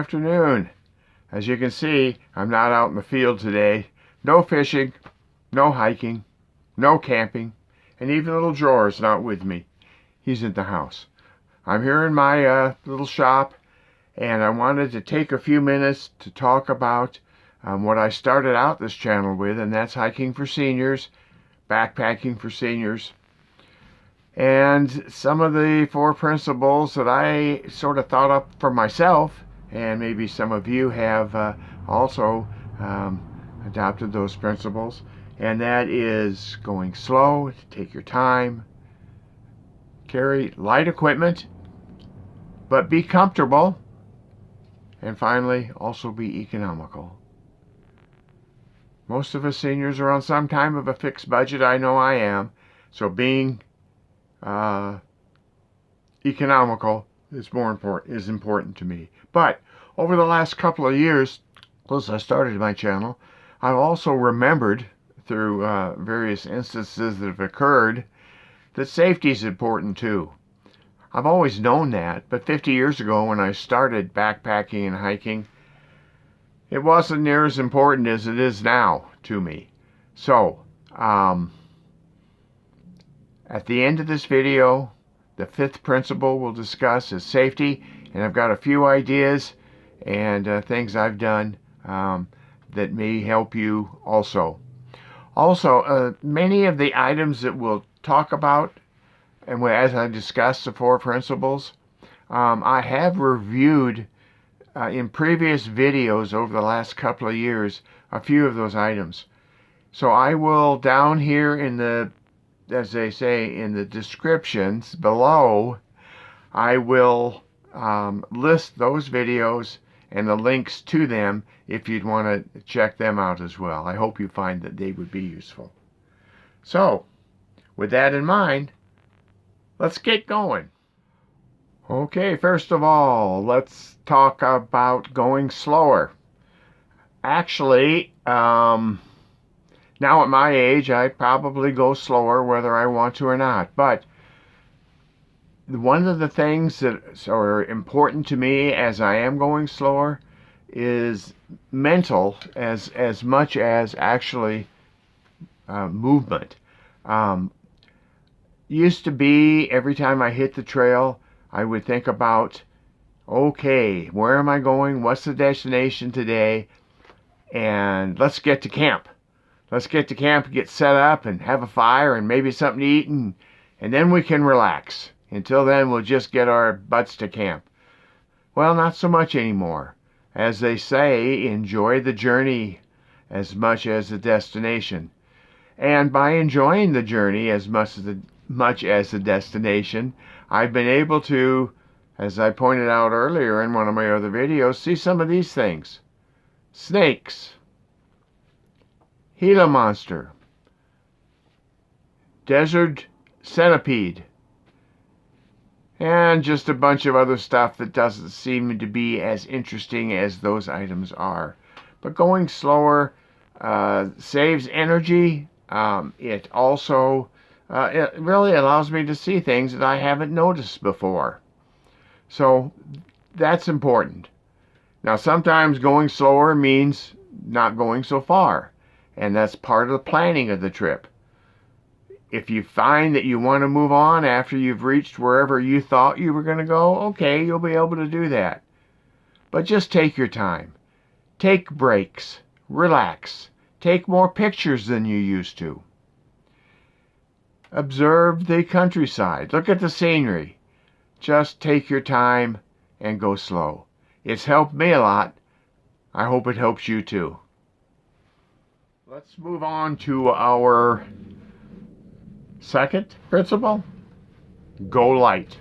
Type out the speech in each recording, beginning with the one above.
afternoon. As you can see, I'm not out in the field today. No fishing, no hiking, no camping, and even little Drawer's not with me. He's in the house. I'm here in my little shop, and I wanted to take a few minutes to talk about what I started out this channel with, and that's hiking for seniors, backpacking for seniors, and some of the 4 principles that I sort of thought up for myself, and maybe some of you have also adopted those principles, and that is going slow, take your time, carry light equipment, but be comfortable, and finally, also be economical. Most of us seniors are on some kind of a fixed budget. I know I am. So being economical is important to me. But over the last couple of years, as I started my channel, I've also remembered through various instances that have occurred that safety is important too. I've always known that, but 50 years ago when I started backpacking and hiking, it wasn't near as important as it is now to me. So, at the end of this video, the 5th principle we'll discuss is safety, and I've got a few ideas and things I've done that may help you also. Also, many of the items that we'll talk about, and as I discuss the 4 principles, I have reviewed in previous videos over the last couple of years a few of those items. So I will, down here in the, as they say, in the descriptions below, I will list those videos and the links to them if you'd want to check them out as well. I hope you find that they would be useful. So, with that in mind, let's get going. Okay, first of all, let's talk about going slower. Actually, now at my age, I probably go slower whether I want to or not. But one of the things that are important to me as I am going slower is mental as much as actually movement. Used to be every time I hit the trail, I would think about, okay, where am I going? What's the destination today? And let's get to camp. Let's get to camp, get set up, and have a fire, and maybe something to eat, and then we can relax. Until then, we'll just get our butts to camp. Well, not so much anymore. As they say, enjoy the journey as much as the destination. And by enjoying the journey as much as the destination, I've been able to, as I pointed out earlier in one of my other videos, see some of these things. Snakes, Gila monster, desert centipede, and just a bunch of other stuff that doesn't seem to be as interesting as those items are. But going slower saves energy. It also it really allows me to see things that I haven't noticed before. So that's important. Now sometimes going slower means not going so far, and that's part of the planning of the trip. If you find that you want to move on after you've reached wherever you thought you were going to go, okay, you'll be able to do that. But just take your time. Take breaks. Relax. Take more pictures than you used to. Observe the countryside. Look at the scenery. Just take your time and go slow. It's helped me a lot. I hope it helps you too. Let's move on to our 2nd principle. Go light.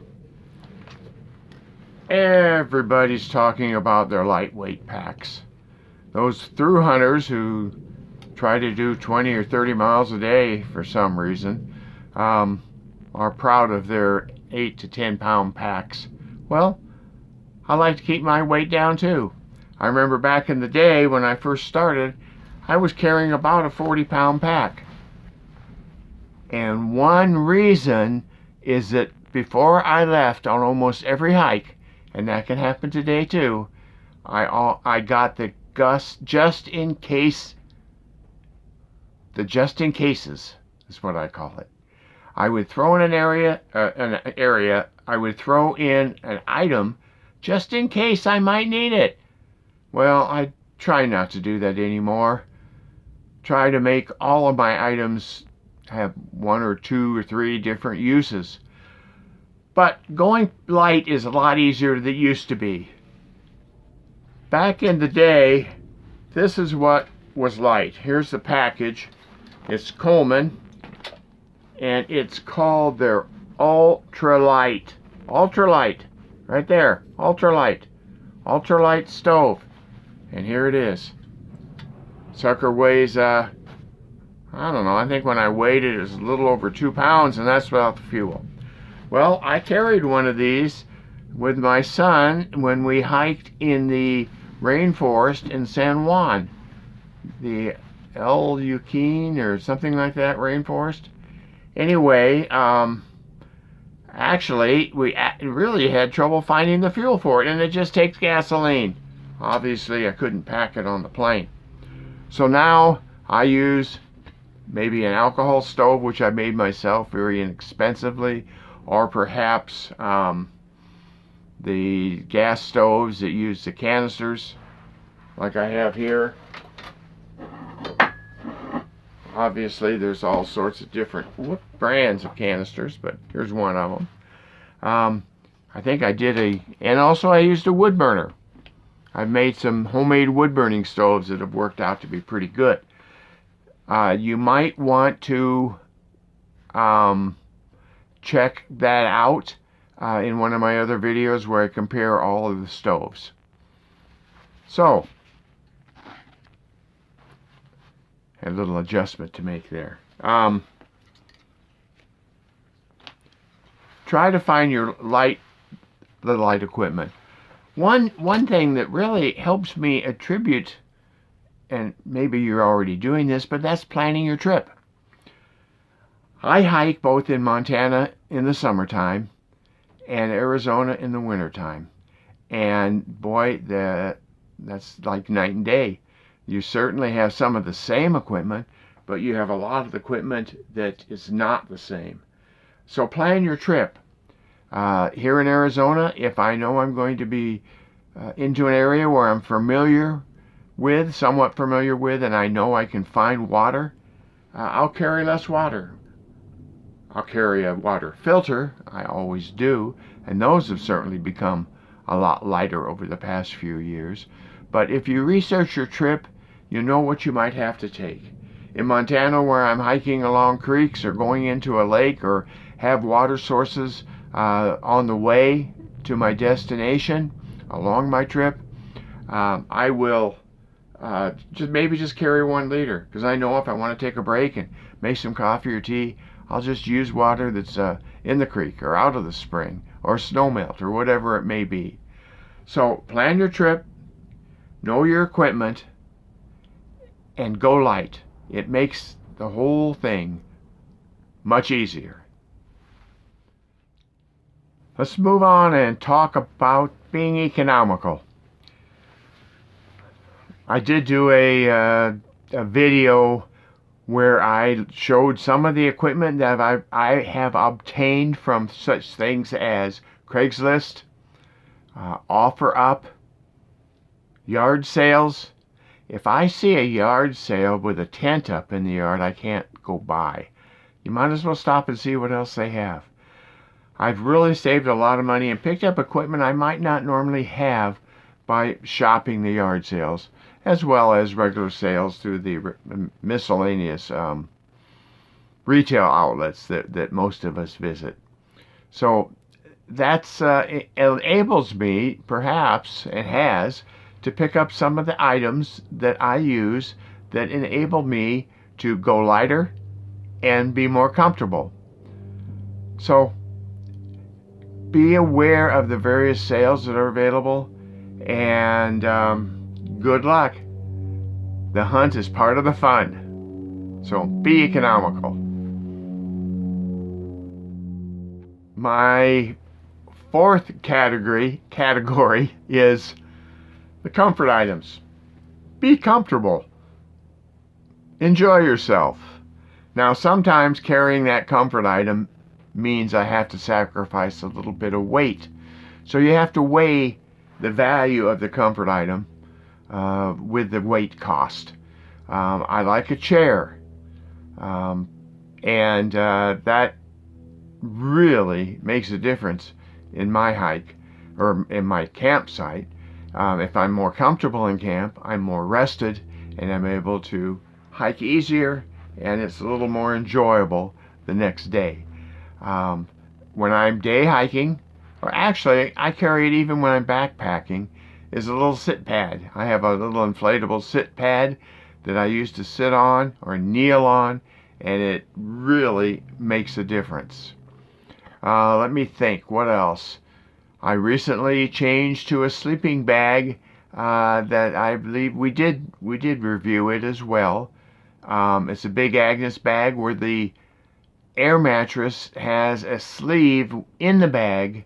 Everybody's talking about their lightweight packs. Those thru hunters who try to do 20 or 30 miles a day for some reason are proud of their 8 to 10 pound packs. Well, I like to keep my weight down too. I remember back in the day when I first started, I was carrying about a 40-pound pack. And one reason is that before I left on almost every hike, and that can happen today too, I got the just in case, the just in cases is what I call it. I would throw in an area. I would throw in an item just in case I might need it. Well, I try not to do that anymore. Try to make all of my items have 1 or 2 or 3 different uses. But going light is a lot easier than it used to be. Back in the day, this is what was light. Here's the package. It's Coleman, and it's called their Ultralight. Ultralight, right there. Ultralight. Ultralight stove. And here it is. Sucker weighs, I don't know, I think when I weighed it, it was a little over 2 pounds, and that's without the fuel. Well, I carried one of these with my son when we hiked in the rainforest in San Juan. The El Yuquín or something like that rainforest. Anyway, actually, we really had trouble finding the fuel for it, and it just takes gasoline. Obviously, I couldn't pack it on the plane. So now I use maybe an alcohol stove, which I made myself very inexpensively, or perhaps the gas stoves that use the canisters, like I have here. Obviously, there's all sorts of different brands of canisters, but here's one of them. I think I did and also I used a wood burner. I've made some homemade wood burning stoves that have worked out to be pretty good. You might want to check that out in one of my other videos where I compare all of the stoves. So, a little adjustment to make there. Try to find your light equipment. One thing that really helps me attribute, and maybe you're already doing this, but that's planning your trip. I hike both in Montana in the summertime and Arizona in the wintertime. And boy, that's like night and day. You certainly have some of the same equipment, but you have a lot of equipment that is not the same. So plan your trip. Here in Arizona, if I know I'm going to be into an area where I'm somewhat familiar with, and I know I can find water, I'll carry less water. I'll carry a water filter, I always do, and those have certainly become a lot lighter over the past few years. But if you research your trip, you know what you might have to take. In Montana, where I'm hiking along creeks or going into a lake or have water sources on the way to my destination along my trip, I will just carry 1 liter, because I know if I want to take a break and make some coffee or tea, I'll just use water that's in the creek or out of the spring or snowmelt or whatever it may be. So plan your trip, know your equipment, and go light. It makes the whole thing much easier. Let's move on and talk about being economical. I did do a video where I showed some of the equipment that I have obtained from such things as Craigslist, OfferUp, yard sales. If I see a yard sale with a tent up in the yard I can't go by, you might as well stop and see what else they have. I've really saved a lot of money and picked up equipment I might not normally have by shopping the yard sales, as well as regular sales through the miscellaneous retail outlets that most of us visit. So that's enables me, perhaps it has, to pick up some of the items that I use that enable me to go lighter and be more comfortable. So be aware of the various sales that are available, and good luck. The hunt is part of the fun. So be economical. My fourth category is The comfort items. Be comfortable. Enjoy yourself. Now, sometimes carrying that comfort item means I have to sacrifice a little bit of weight. So you have to weigh the value of the comfort item with the weight cost. I like a chair, and that really makes a difference in my hike or in my campsite. If I'm more comfortable in camp, I'm more rested and I'm able to hike easier, and it's a little more enjoyable the next day. When I'm day hiking, or actually I carry it even when I'm backpacking, is a little sit pad. I have a little inflatable sit pad that I used to sit on or kneel on, and it really makes a difference. Let me think, what else? I recently changed to a sleeping bag that I believe we did review it as well. It's a big Agnes bag where the air mattress has a sleeve in the bag,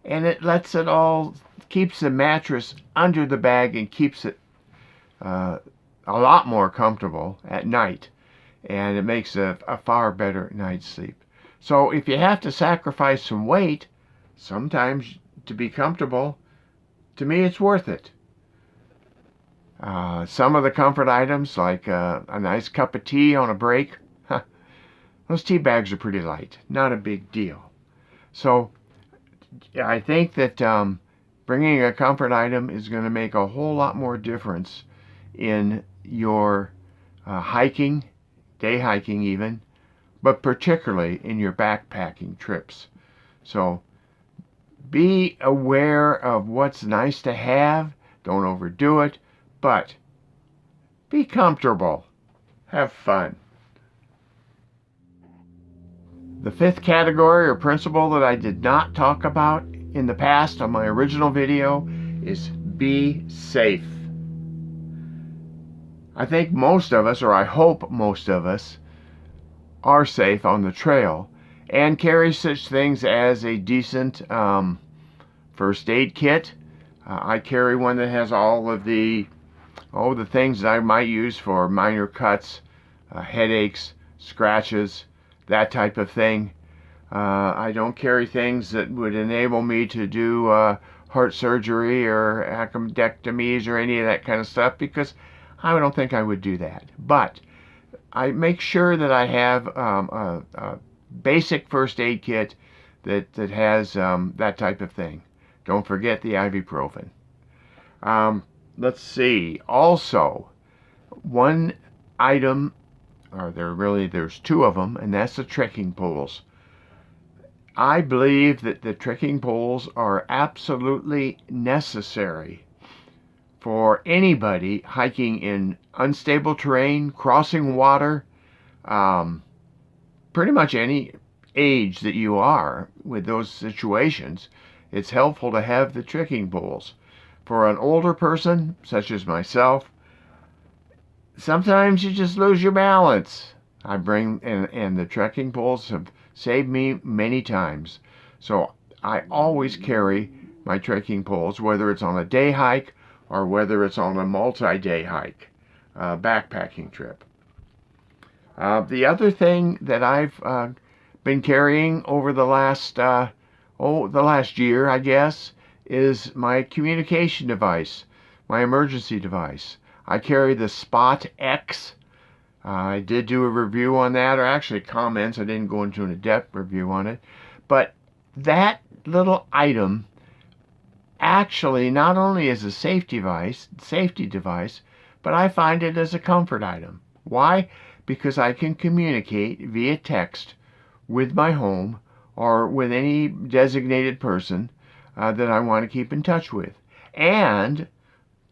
and it lets it all, keeps the mattress under the bag and keeps it a lot more comfortable at night, and it makes a far better night's sleep. So if you have to sacrifice some weight sometimes to be comfortable, to me it's worth it. Some of the comfort items, like a nice cup of tea on a break, those tea bags are pretty light, not a big deal. So I think that bringing a comfort item is going to make a whole lot more difference in your hiking, day hiking even, but particularly in your backpacking trips. So be aware of what's nice to have. Don't overdo it, but be comfortable. Have fun. The fifth category or principle that I did not talk about in the past on my original video is be safe. I think most of us, or I hope most of us, are safe on the trail and carry such things as a decent first aid kit. I carry one that has all of the things that I might use for minor cuts, headaches, scratches, that type of thing. I don't carry things that would enable me to do heart surgery or appendectomies or any of that kind of stuff, because I don't think I would do that. But I make sure that I have a basic first aid kit that has that type of thing. Don't forget the ibuprofen. Let's see. Also, one item, or there's two of them, and that's the trekking poles. I believe that the trekking poles are absolutely necessary for anybody hiking in unstable terrain, crossing water, pretty much any age that you are with those situations. It's helpful to have the trekking poles. For an older person, such as myself, sometimes you just lose your balance. I bring, and the trekking poles have saved me many times. So I always carry my trekking poles, whether it's on a day hike or whether it's on a multi-day hike, backpacking trip. The other thing that I've been carrying over the last year, I guess, is my communication device, my emergency device. I carry the SpotX. I did do a review on that, or actually comments. I didn't go into an in-depth review on it. But that little item actually not only is a safety device, but I find it as a comfort item. Why? Because I can communicate via text with my home or with any designated person that I want to keep in touch with. And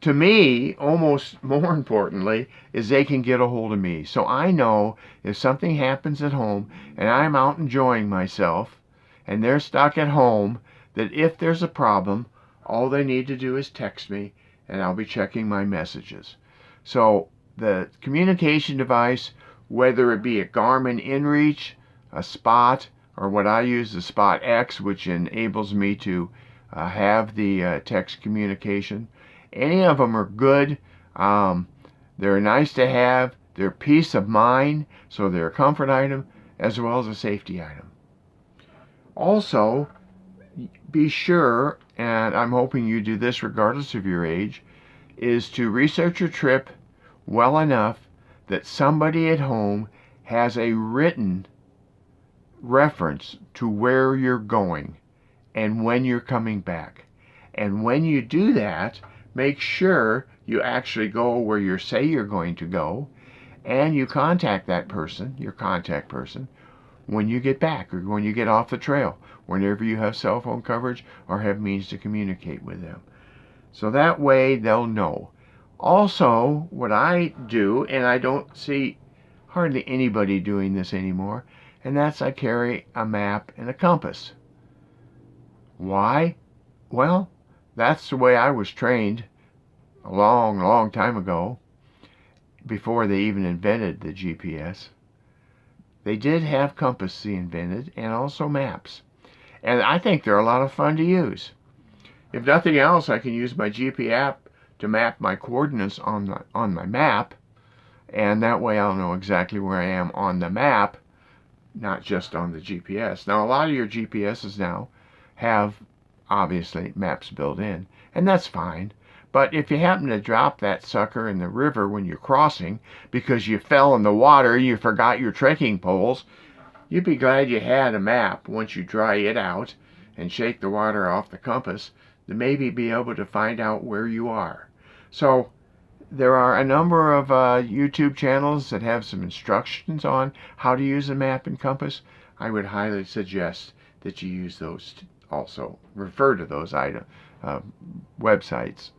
to me, almost more importantly, is they can get a hold of me. So I know if something happens at home and I'm out enjoying myself and they're stuck at home, that if there's a problem, all they need to do is text me and I'll be checking my messages. So the communication device, whether it be a Garmin InReach, a Spot, or what I use, the SpotX, which enables me to have the text communication, Any of them are good. They're nice to have. They're peace of mind, so they're a comfort item as well as a safety item. Also, be sure, and I'm hoping you do this regardless of your age, is to research your trip well enough that somebody at home has a written reference to where you're going and when you're coming back. And when you do that, make sure you actually go where you say you're going to go, and you contact that person, your contact person, when you get back or when you get off the trail, whenever you have cell phone coverage or have means to communicate with them. So that way they'll know. Also, what I do, and I don't see hardly anybody doing this anymore, and that's I carry a map and a compass. Why? Well, that's the way I was trained a long, long time ago, before they even invented the GPS. They did have compass they invented, and also maps. And I think they're a lot of fun to use. If nothing else, I can use my GPS app to map my coordinates on my map, and that way I'll know exactly where I am on the map, not just on the GPS. Now, a lot of your GPSs now have, obviously, maps built in, and that's fine. But if you happen to drop that sucker in the river when you're crossing because you fell in the water, you forgot your trekking poles, you'd be glad you had a map once you dry it out and shake the water off the compass to maybe be able to find out where you are. So there are a number of YouTube channels that have some instructions on how to use a map and compass. I would highly suggest that you use those also. Refer to those websites,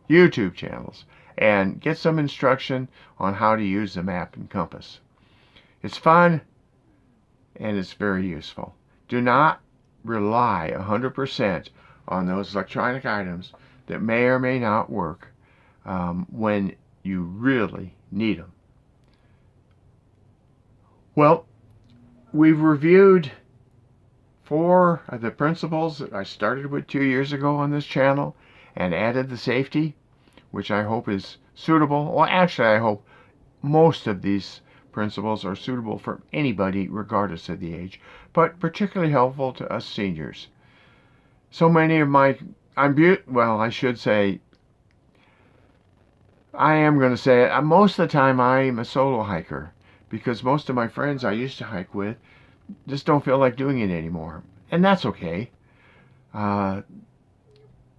YouTube channels, and get some instruction on how to use the map and compass. It's fun and it's very useful. Do not rely 100% on those electronic items that may or may not work when you really need them. Well, we've reviewed 4 of the principles that I started with 2 years ago on this channel and added the safety, which I hope is suitable. Well, actually, I hope most of these principles are suitable for anybody regardless of the age, but particularly helpful to us seniors. So many of I should say, I am going to say it, most of the time I'm a solo hiker, because most of my friends I used to hike with just don't feel like doing it anymore, and that's okay.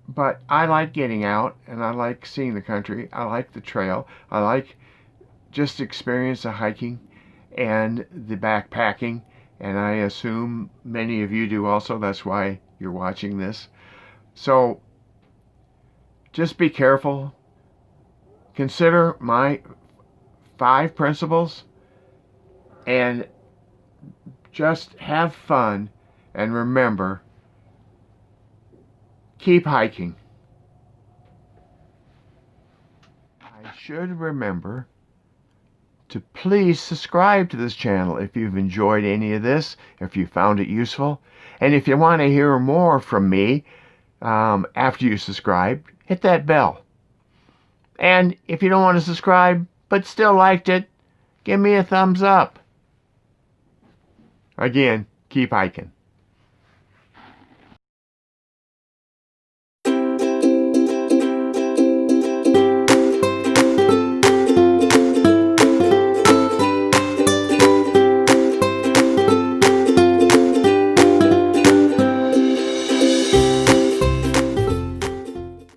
But I like getting out, and I like seeing the country. I like the trail. I like just experience the hiking and the backpacking, and I assume many of you do also. That's why you're watching this. So just be careful. Consider my 5 principles and just have fun, and remember, keep hiking. I should remember to please subscribe to this channel if you've enjoyed any of this, if you found it useful, and if you want to hear more from me after you subscribe, hit that bell. And if you don't want to subscribe but still liked it, give me a thumbs up. Again, keep hiking.